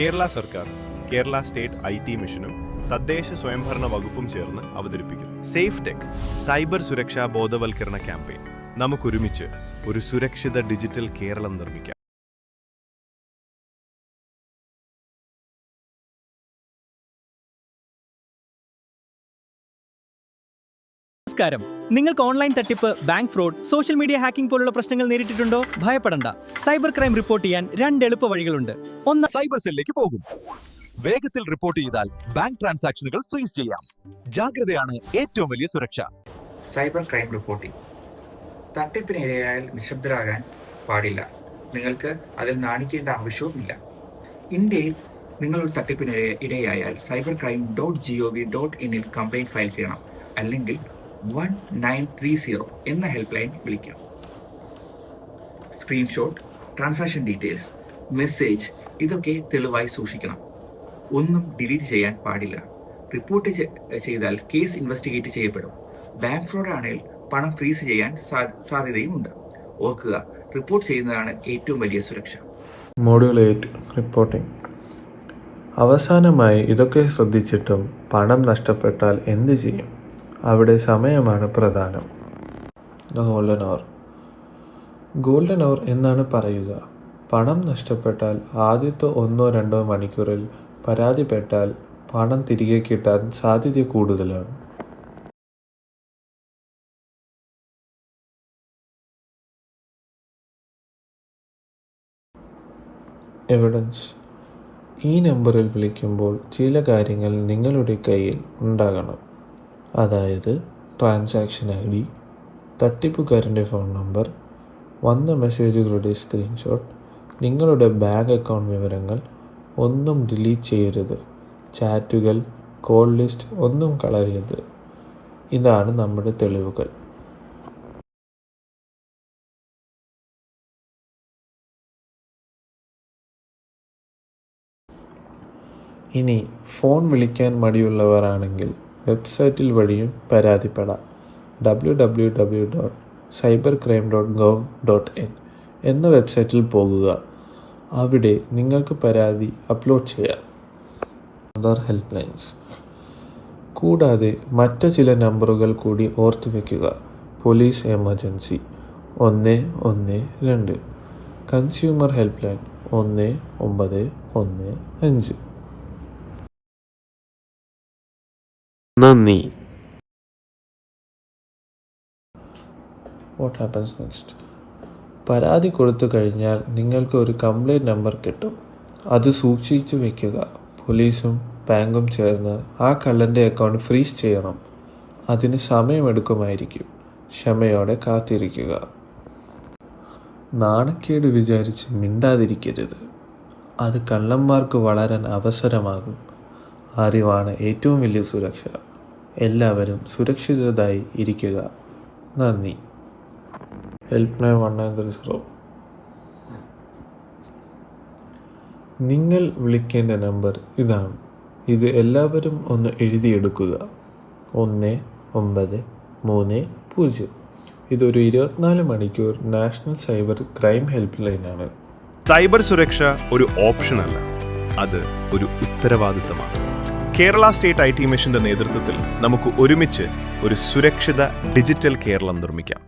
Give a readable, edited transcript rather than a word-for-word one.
കേരള സർക്കാർ, Kerala state IT മിഷനും തദ്ദേശ സ്വയംഭരണ വകുപ്പും ചേർന്ന് അവതരിപ്പിക്കും സേഫ് ടെക് സൈബർ സുരക്ഷാ ബോധവൽക്കരണ ക്യാമ്പയിൻ. നമുക്കൊരുമിച്ച് ഒരു സുരക്ഷിത ഡിജിറ്റൽ കേരളം നിർമ്മിക്കാം. നമസ്കാരം. നിങ്ങൾക്ക് ഓൺലൈൻ തട്ടിപ്പ്, bank fraud, social media hacking പോലുള്ള പ്രശ്നങ്ങൾ നേരിട്ടിട്ടുണ്ടോ? ഭയപ്പെടണ്ട. സൈബർ ക്രൈം റിപ്പോർട്ട് ചെയ്യാൻ 2 എളുപ്പ വഴികളുണ്ട്. ഒന്ന്, സൈബർ സെല്ലിലേക്ക് പോകും. വേഗത്തിൽ റിപ്പോർട്ട് ചെയ്താൽ ബാങ്ക് ട്രാൻസാക്ഷനുകൾ ഫ്രീസ് ചെയ്യാം. ജാഗ്രതയാണ് ഏറ്റവും വലിയ സുരക്ഷ. Cyber crime reporting. തട്ടിപ്പിനിരയായാൽ നിശബ്ദരാകാൻ പാടില്ല. നിങ്ങൾക്ക് അതിൽ നാണിക്കേണ്ട ആവശ്യവുമില്ല. ഇന്ത്യയിൽ നിങ്ങൾ ഒരു തട്ടിപ്പിന് ഇരയായാൽ cybercrime.gov.in കംപ്ലയിന്റ് ഫയൽ ചെയ്യണം. അല്ലെങ്കിൽ 1930 എന്ന ഹെൽപ്പ് ലൈൻ വിളിക്കാം. സ്ക്രീൻഷോട്ട്, ട്രാൻസാക്ഷൻ ഡീറ്റെയിൽസ്, മെസ്സേജ് ഇതൊക്കെ തെളിവായി സൂക്ഷിക്കണം. ഒന്നും ഡിലീറ്റ് ചെയ്യാൻ പാടില്ല. റിപ്പോർട്ട് ചെയ്താൽ കേസ് ഇൻവെസ്റ്റിഗേറ്റ് ചെയ്യപ്പെടും. ബാങ്ക് ഫ്രോഡ് ആണെങ്കിൽ പണം ഫ്രീസ് ചെയ്യാൻ സാധ്യതയുമുണ്ട്. ഓർക്കുക, റിപ്പോർട്ട് ചെയ്യുന്നതാണ് ഏറ്റവും വലിയ സുരക്ഷ. Module 8 reporting. അവസാനമായി ഇതൊക്കെ ശ്രദ്ധിച്ചിട്ടും പണം നഷ്ടപ്പെട്ടാൽ എന്ത് ചെയ്യും? അവിടെ സമയമാണ് പ്രധാനം. ഗോൾഡൻ അവർ എന്നാണ് പറയുക. പണം നഷ്ടപ്പെട്ടാൽ ആദ്യത്തെ 1-2 മണിക്കൂറിൽ പരാതിപ്പെട്ടാൽ പണം തിരികെ കിട്ടാൻ സാധ്യത കൂടുതലാണ്. എവിഡൻസ്. ഈ നമ്പറിൽ വിളിക്കുമ്പോൾ ചില കാര്യങ്ങൾ നിങ്ങളുടെ കയ്യിൽ ഉണ്ടാകണം. അതായത് ട്രാൻസാക്ഷൻ ID, തട്ടിപ്പുകാരൻ്റെ ഫോൺ നമ്പർ, വന്ന മെസ്സേജുകളുടെ സ്ക്രീൻഷോട്ട്, നിങ്ങളുടെ ബാങ്ക് അക്കൗണ്ട് വിവരങ്ങൾ. ഒന്നും ഡിലീറ്റ് ചെയ്യരുത്. ചാറ്റുകൾ, കോൾ ലിസ്റ്റ് ഒന്നും കളയരുത്. ഇതാണ് നമ്മുടെ തെളിവുകൾ. ഇനി ഫോൺ വിളിക്കാൻ മടിയുള്ളവരാണെങ്കിൽ വെബ്സൈറ്റിൽ വഴിയും പരാതിപ്പെടാം. www.cybercrime.gov.in എന്ന വെബ്സൈറ്റിൽ പോകുക. അവിടെ നിങ്ങൾക്ക് പരാതി അപ്ലോഡ് ചെയ്യാം. Other help lines. കൂടാതെ മറ്റ് ചില നമ്പറുകൾ കൂടി ഓർത്തു വയ്ക്കുക. Police emergency 112, consumer help line 1915. നന്ദി. What happens next? പരാതി കൊടുത്തു കഴിഞ്ഞാൽ നിങ്ങൾക്ക് ഒരു കംപ്ലയിൻറ്റ് നമ്പർ കിട്ടും. അത് സൂക്ഷിച്ചു വയ്ക്കുക. പോലീസും ബാങ്കും ചേർന്ന് ആ കള്ളൻ്റെ അക്കൗണ്ട് ഫ്രീസ് ചെയ്യണം. അതിന് സമയമെടുക്കുമായിരിക്കും. ക്ഷമയോടെ കാത്തിരിക്കുക. നാണക്കേട് വിചാരിച്ച് മിണ്ടാതിരിക്കരുത്. അത് കള്ളന്മാർക്ക് വളരാൻ അവസരമാകും. അറിവാണ് ഏറ്റവും വലിയ സുരക്ഷ. എല്ലാവരും സുരക്ഷിതരായി ഇരിക്കുക. നന്ദി. Help line 1930. നിങ്ങൾ വിളിക്കേണ്ട നമ്പർ ഇതാണ്. ഇത് എല്ലാവരും ഒന്ന് എഴുതിയെടുക്കുക. 1930. ഇതൊരു 24 മണിക്കൂർ നാഷണൽ സൈബർ ക്രൈം ഹെൽപ്പ് ലൈനാണ്. സൈബർ സുരക്ഷ ഒരു ഓപ്ഷനല്ല, അത് ഒരു ഉത്തരവാദിത്തമാണ്. കേരള സ്റ്റേറ്റ് IT മിഷന്റെ നേതൃത്വത്തിൽ നമുക്ക് ഒരുമിച്ച് ഒരു സുരക്ഷിത ഡിജിറ്റൽ കേരളം നിർമ്മിക്കാം.